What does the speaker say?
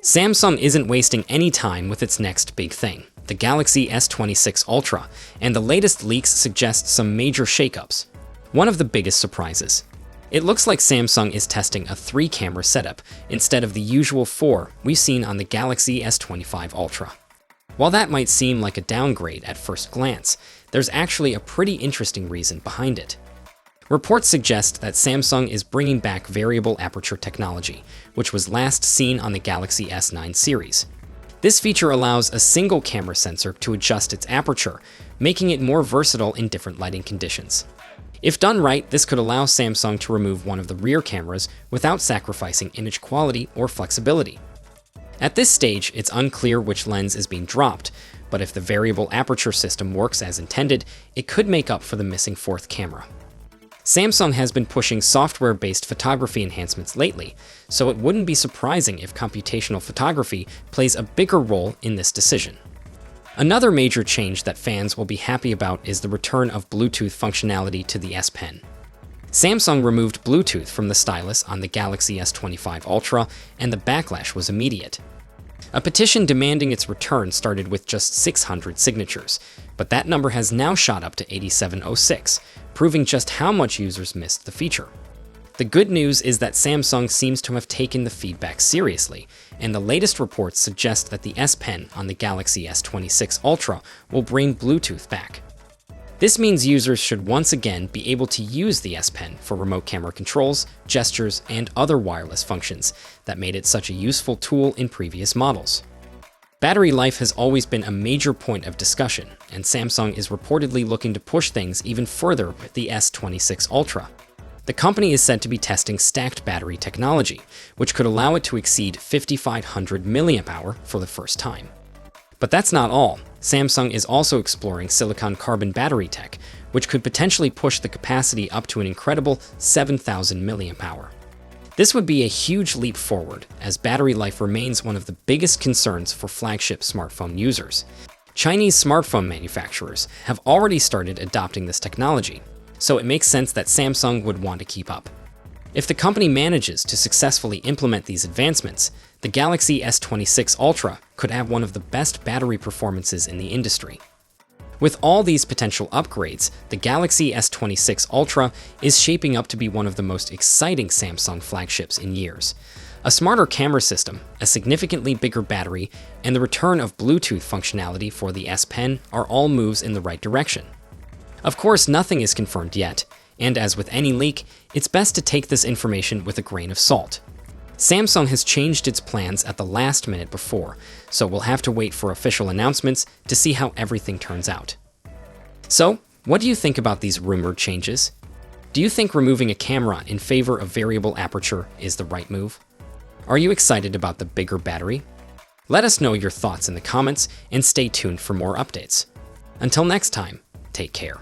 Samsung isn't wasting any time with its next big thing, the Galaxy S26 Ultra, and the latest leaks suggest some major shakeups. One of the biggest surprises. It looks like Samsung is testing a 3-camera setup instead of the usual 4 we've seen on the Galaxy S25 Ultra. While that might seem like a downgrade at first glance, there's actually a pretty interesting reason behind it. Reports suggest that Samsung is bringing back variable aperture technology, which was last seen on the Galaxy S9 series. This feature allows a single camera sensor to adjust its aperture, making it more versatile in different lighting conditions. If done right, this could allow Samsung to remove one of the rear cameras without sacrificing image quality or flexibility. At this stage, it's unclear which lens is being dropped, but if the variable aperture system works as intended, it could make up for the missing 4th camera. Samsung has been pushing software-based photography enhancements lately, so it wouldn't be surprising if computational photography plays a bigger role in this decision. Another major change that fans will be happy about is the return of Bluetooth functionality to the S Pen. Samsung removed Bluetooth from the stylus on the Galaxy S25 Ultra, and the backlash was immediate. A petition demanding its return started with just 600 signatures, but that number has now shot up to 8,706, proving just how much users missed the feature. The good news is that Samsung seems to have taken the feedback seriously, and the latest reports suggest that the S Pen on the Galaxy S26 Ultra will bring Bluetooth back. This means users should once again be able to use the S Pen for remote camera controls, gestures, and other wireless functions that made it such a useful tool in previous models. Battery life has always been a major point of discussion, and Samsung is reportedly looking to push things even further with the S26 Ultra. The company is said to be testing stacked battery technology, which could allow it to exceed 5,500 mAh for the first time. But that's not all. Samsung is also exploring silicon-carbon battery tech, which could potentially push the capacity up to an incredible 7,000 mAh. This would be a huge leap forward, as battery life remains one of the biggest concerns for flagship smartphone users. Chinese smartphone manufacturers have already started adopting this technology, so it makes sense that Samsung would want to keep up. If the company manages to successfully implement these advancements, the Galaxy S26 Ultra could have one of the best battery performances in the industry. With all these potential upgrades, the Galaxy S26 Ultra is shaping up to be one of the most exciting Samsung flagships in years. A smarter camera system, a significantly bigger battery, and the return of Bluetooth functionality for the S Pen are all moves in the right direction. Of course, nothing is confirmed yet, and as with any leak, it's best to take this information with a grain of salt. Samsung has changed its plans at the last minute before, so we'll have to wait for official announcements to see how everything turns out. So, what do you think about these rumored changes? Do you think removing a camera in favor of variable aperture is the right move? Are you excited about the bigger battery? Let us know your thoughts in the comments and stay tuned for more updates. Until next time, take care.